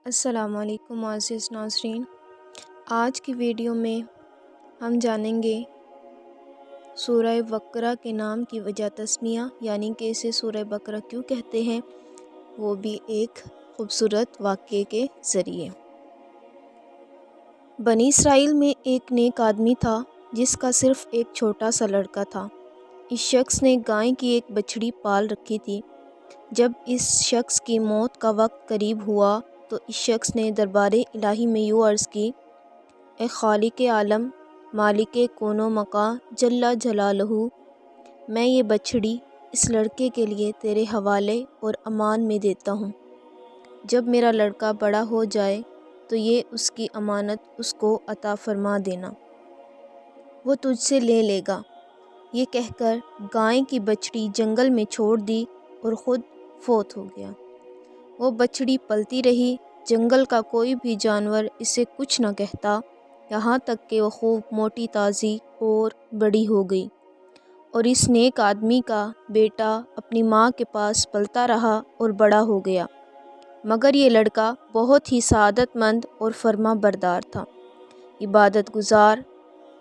السلام علیکم معزز ناظرین، آج کی ویڈیو میں ہم جانیں گے سورہ بقرہ کے نام کی وجہ تسمیہ، یعنی کہ اسے سورہ بقرہ کیوں کہتے ہیں، وہ بھی ایک خوبصورت واقعے کے ذریعے۔ بنی اسرائیل میں ایک نیک آدمی تھا جس کا صرف ایک چھوٹا سا لڑکا تھا۔ اس شخص نے گائے کی ایک بچڑی پال رکھی تھی۔ جب اس شخص کی موت کا وقت قریب ہوا تو اس شخص نے دربار الہی میں یوں عرض کی: اے خالق عالم، مالک کون و مکان جل جلالہ، میں یہ بچڑی اس لڑکے کے لیے تیرے حوالے اور امان میں دیتا ہوں۔ جب میرا لڑکا بڑا ہو جائے تو یہ اس کی امانت اس کو عطا فرما دینا، وہ تجھ سے لے لے گا۔ یہ کہہ کر گائے کی بچڑی جنگل میں چھوڑ دی اور خود فوت ہو گیا۔ وہ بچڑی پلتی رہی، جنگل کا کوئی بھی جانور اسے کچھ نہ کہتا، یہاں تک کہ وہ خوب موٹی تازی اور بڑی ہو گئی، اور اس نیک آدمی کا بیٹا اپنی ماں کے پاس پلتا رہا اور بڑا ہو گیا۔ مگر یہ لڑکا بہت ہی سعادت مند اور فرما بردار تھا، عبادت گزار،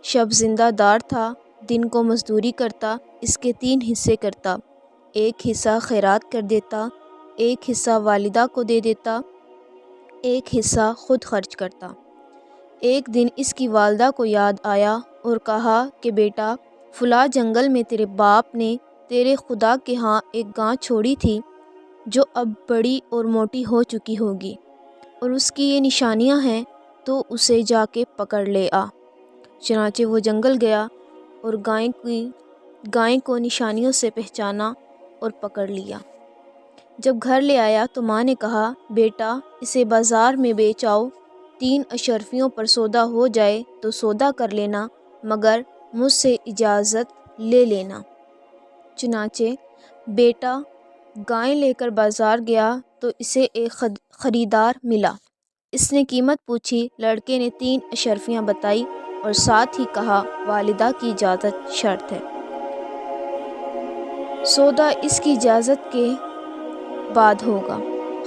شب زندہ دار تھا، دن کو مزدوری کرتا، اس کے 3 حصے کرتا، ایک حصہ خیرات کر دیتا، ایک حصہ والدہ کو دے دیتا، ایک حصہ خود خرچ کرتا۔ ایک دن اس کی والدہ کو یاد آیا اور کہا کہ بیٹا، فلاں جنگل میں تیرے باپ نے تیرے خدا کے ہاں ایک گاں چھوڑی تھی جو اب بڑی اور موٹی ہو چکی ہوگی، اور اس کی یہ نشانیاں ہیں، تو اسے جا کے پکڑ لے آ۔ چنانچہ وہ جنگل گیا اور گائے کو نشانیوں سے پہچانا اور پکڑ لیا۔ جب گھر لے آیا تو ماں نے کہا: بیٹا، اسے بازار میں بیچ آؤ، 3 اشرفیوں پر سودا ہو جائے تو سودا کر لینا، مگر مجھ سے اجازت لے لینا۔ چنانچہ بیٹا گائے لے کر بازار گیا تو اسے ایک خریدار ملا۔ اس نے قیمت پوچھی، لڑکے نے 3 اشرفیاں بتائی اور ساتھ ہی کہا: والدہ کی اجازت شرط ہے، سودا اس کی اجازت کے بعد ہوگا۔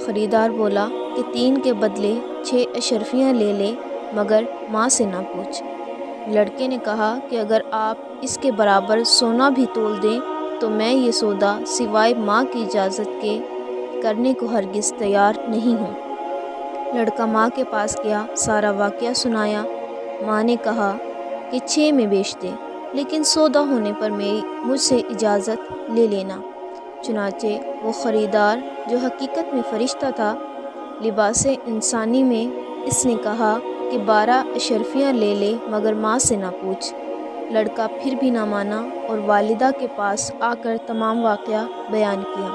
خریدار بولا کہ 3 کے بدلے 6 اشرفیاں لے لے، مگر ماں سے نہ پوچھ۔ لڑکے نے کہا کہ اگر آپ اس کے برابر سونا بھی تول دیں تو میں یہ سودا سوائے ماں کی اجازت کے کرنے کو ہرگز تیار نہیں ہوں۔ لڑکا ماں کے پاس گیا، سارا واقعہ سنایا۔ ماں نے کہا کہ 6 میں بیچ دے، لیکن سودا ہونے پر مجھ سے اجازت لے لینا۔ چنانچہ وہ خریدار، جو حقیقت میں فرشتہ تھا، لباس انسانی میں، اس نے کہا کہ 12 اشرفیاں لے لے، مگر ماں سے نہ پوچھ۔ لڑکا پھر بھی نہ مانا اور والدہ کے پاس آ کر تمام واقعہ بیان کیا۔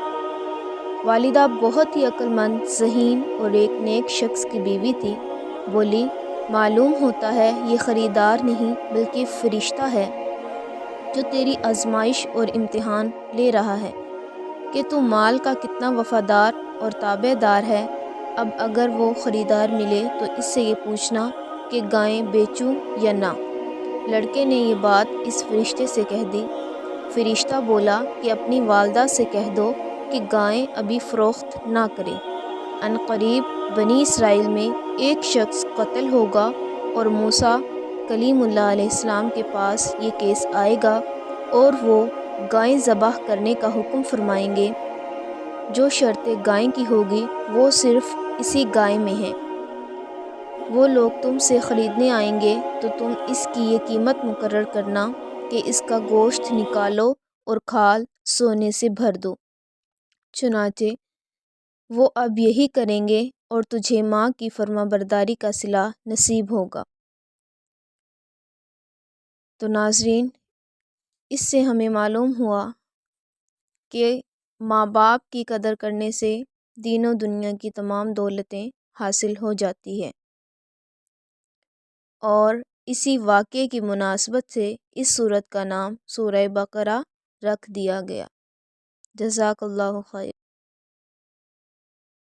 والدہ بہت ہی عقل مند، ذہین اور ایک نیک شخص کی بیوی تھی۔ بولی: معلوم ہوتا ہے یہ خریدار نہیں بلکہ فرشتہ ہے جو تیری آزمائش اور امتحان لے رہا ہے کہ تو مال کا کتنا وفادار اور تابع دار ہے۔ اب اگر وہ خریدار ملے تو اس سے یہ پوچھنا کہ گائیں بیچوں یا نہ۔ لڑکے نے یہ بات اس فرشتے سے کہہ دی۔ فرشتہ بولا کہ اپنی والدہ سے کہہ دو کہ گائیں ابھی فروخت نہ کرے، عنقریب بنی اسرائیل میں ایک شخص قتل ہوگا اور موسیٰ کلیم اللہ علیہ السلام کے پاس یہ کیس آئے گا اور وہ گائیں ذبح کرنے کا حکم فرمائیں گے۔ جو شرط گائیں کی ہوگی وہ صرف اسی گائے میں ہے۔ وہ لوگ تم سے خریدنے آئیں گے تو تم اس کی یہ قیمت مقرر کرنا کہ اس کا گوشت نکالو اور کھال سونے سے بھر دو۔ چنانچہ وہ اب یہی کریں گے اور تجھے ماں کی فرما برداری کا صلہ نصیب ہوگا۔ تو ناظرین، اس سے ہمیں معلوم ہوا کہ ماں باپ کی قدر کرنے سے دین و دنیا کی تمام دولتیں حاصل ہو جاتی ہے، اور اسی واقعے کی مناسبت سے اس سورت کا نام سورہ بقرہ رکھ دیا گیا۔ جزاک اللہ خیر۔